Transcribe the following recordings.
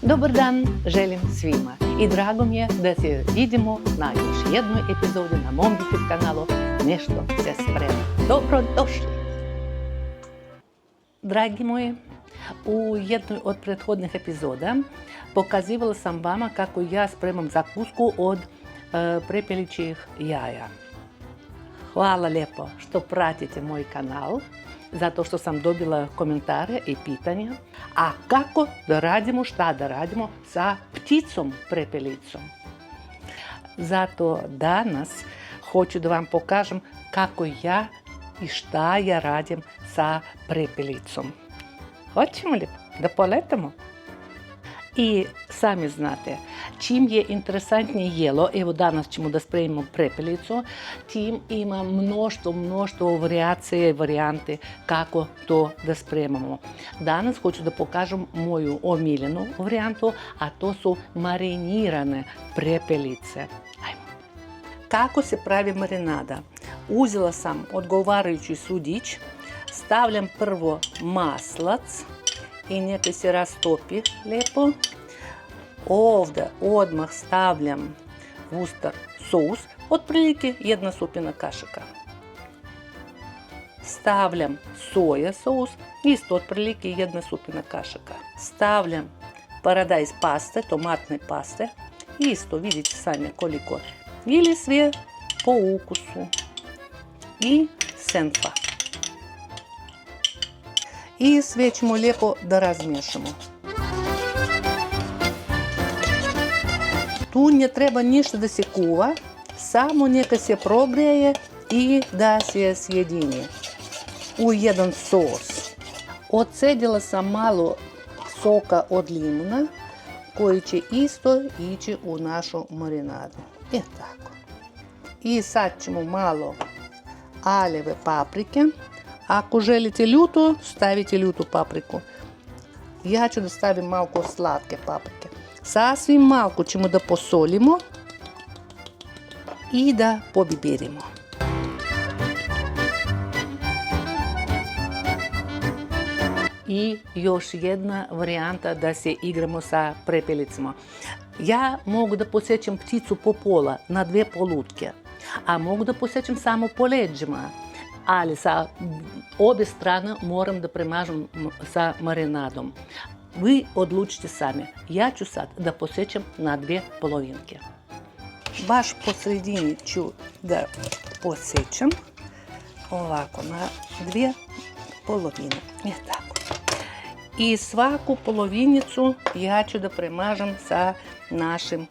Dobar dan želim svima i drago mi je da se vidimo na još jednoj epizodi na mom YouTube kanalu Nešto se sprema. Dobrodošli! Dragi moji, u jednoj od prethodnih epizoda pokazivala sam vama kako ja spremam zakusku od prepeličjih jaja. Hvala lijepo što pratite moj kanal, zato što sam dobila komentare i pitanja. A kako da radimo, šta da radimo sa pticom prepelicom? Zato danas hoću da vam pokažem kako ja i šta ja radim sa prepelicom. Hoćemo li da poletamo? I sami znate, čim je interesantnije jelo, evo danas ćemo da spremimo prepelicu, tim ima mnoštvo varijacije i varijante kako to da spremamo. Danas hoću da pokažem moju omiljenu varijantu, a to su marinirane prepelice. Ajmo. Kako se pravi marinada? Uzela sam odgovarajući sudić, stavljam prvo maslac i neka se rastopi lijepo. Ovdje odmah stavljam Worcester sos, otprilike 1 supina kašika. Stavljam soja sos, isto otprilike 1 supina kašika. Stavljam paradajz paste, tomatne paste, isto vidite sami koliko. Ili sve po ukusu. I senfa. I sve ćemo lijepo da razmiješamo. Tu ne treba ništa da se kuva, samo neka se progrije i da se sjedini u jedan sos. Odcedila sam malo soka od limuna koji će isto ići u našu marinadu. Tako. I sad ćemo malo aljeve paprike. Ako želite ljuto, stavite ljutu papriku. Ja ću da stavim malo slatke paprike. Sasvim malo ćemo da posolimo i da pobibirimo. I još jedna varijanta da se igramo sa prepelicama. Ja mogu da posjećam pticu po pola na 2 polutke, a mogu da posjećam samo po leđima. Ali sa obje strane moram da premažem sa marinadom. Vi odlučite sami. Ja ću sad da posjećam na 2 polovinke. Baš po sredini ću da posjećam. Ovako, na 2 polovine. Tako. I svaku polovinicu ja ću da premažem sa našim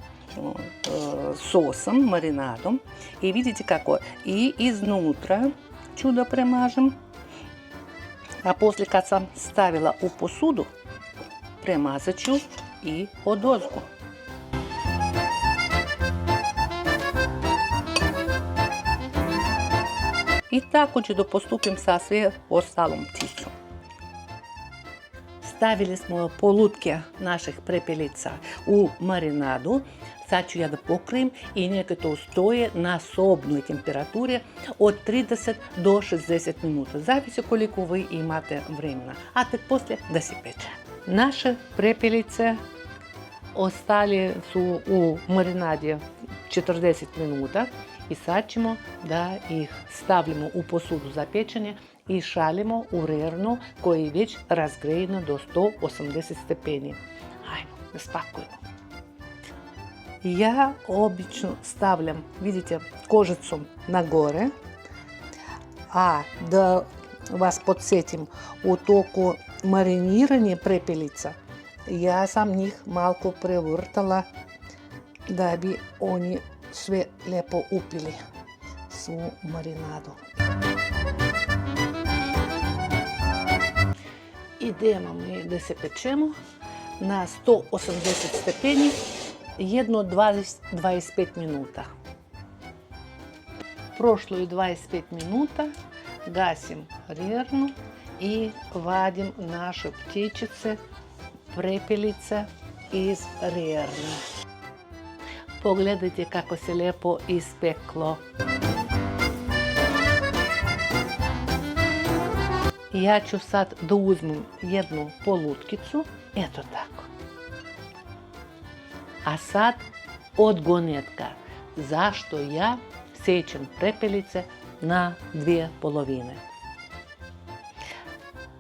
sosom, marinadom. I vidite kako. I iznutra ću da premažem, a poslije kad sam stavila u posudu, premazat ću i odozgo. I tako ću da postupim sa sve ostalom pticom. Stavili smo polutke naših prepelica u marinadu. Sad ću ja da pokrijem i neka to stoje na sobnoj temperaturi od 30 do 60 minuta. Zavisi koliko vi imate vremena. A tek poslije da se peče. Naše prepelice ostali su u marinadi 40 minuta i sad ćemo da ih stavljamo u posudu za pečenje i šaljemo u rernu koji je već razgrejena do 180 stepeni. Hajmo da spakujemo. Ja obično stavljam, vidite, kožicom na gore, a da vas podsjetim, u toku mariniranja prepelica ja sam njih malko prevrtala da bi oni sve lijepo upili svu marinadu. Idemo mi da se pečemo na 180 stepeni jedno 20-25 minuta. Prošlo je 25 minuta, gasim rernu i vadim naše ptičice, prepelice iz rerne. Pogledajte kako se lijepo ispeklo. Ja ću sad da uzmem jednu polutkicu, eto tako. A sad odgonetka. Zašto ja sečem prepelice na dvije polovine?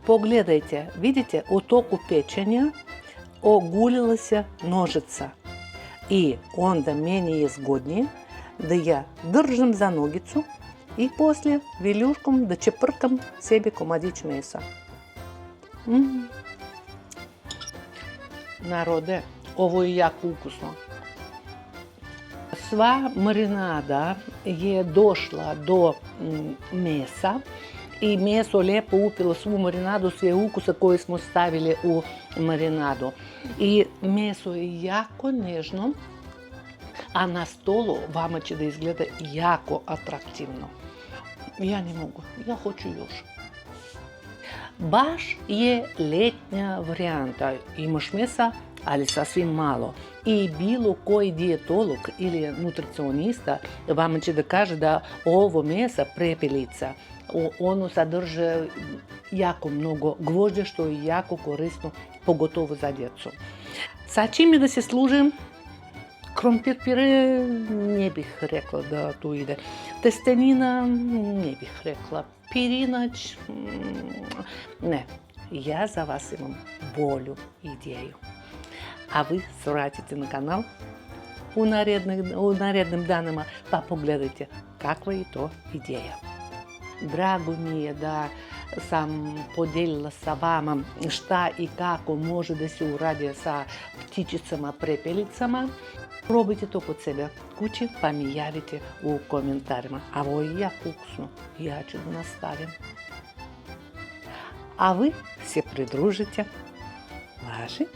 Pogledajte, vidite, u toku pečenja oguljila se nožica. I onda meni je zgodnije da ja držim za nogicu i poslije viljuškom da čeprkam sebi komadić mesa. Narode, ovo je jako ukusno. Sva marinada je došla do mesa i meso lijepo upilo svu marinadu, sve ukusa koje smo stavili u marinadu. I meso je jako nežno, a na stolu vama će da izgleda jako atraktivno. Ja ne mogu, ja hoću još. Baš je letnja varijanta. Imaš mesa, ali sasvim malo. I bilo koji dijetolog ili nutricionista vama će da kaže da ovo mesa, prepelica, ono sadrže jako mnogo gvožđa, što je jako korisno, pogotovo za djecu. Sa čime da se služim? Krompir pire ne bih rekla da tu ide. Testenina ne bih rekla. Pirinač ne. Ja za vas imam bolju ideju. A vi se vratite na kanal u narednim danima pa pogledajte kakva je to ideja. Drago mi je da sam podijelila sa vama šta i kako može da se uradi sa ptičicama, prepelicama. Probajte to kod sebe kući pa mi javite u komentarima. A ovo je jako ukusno. Ja ću da nastavim. A vi se pridružite vaši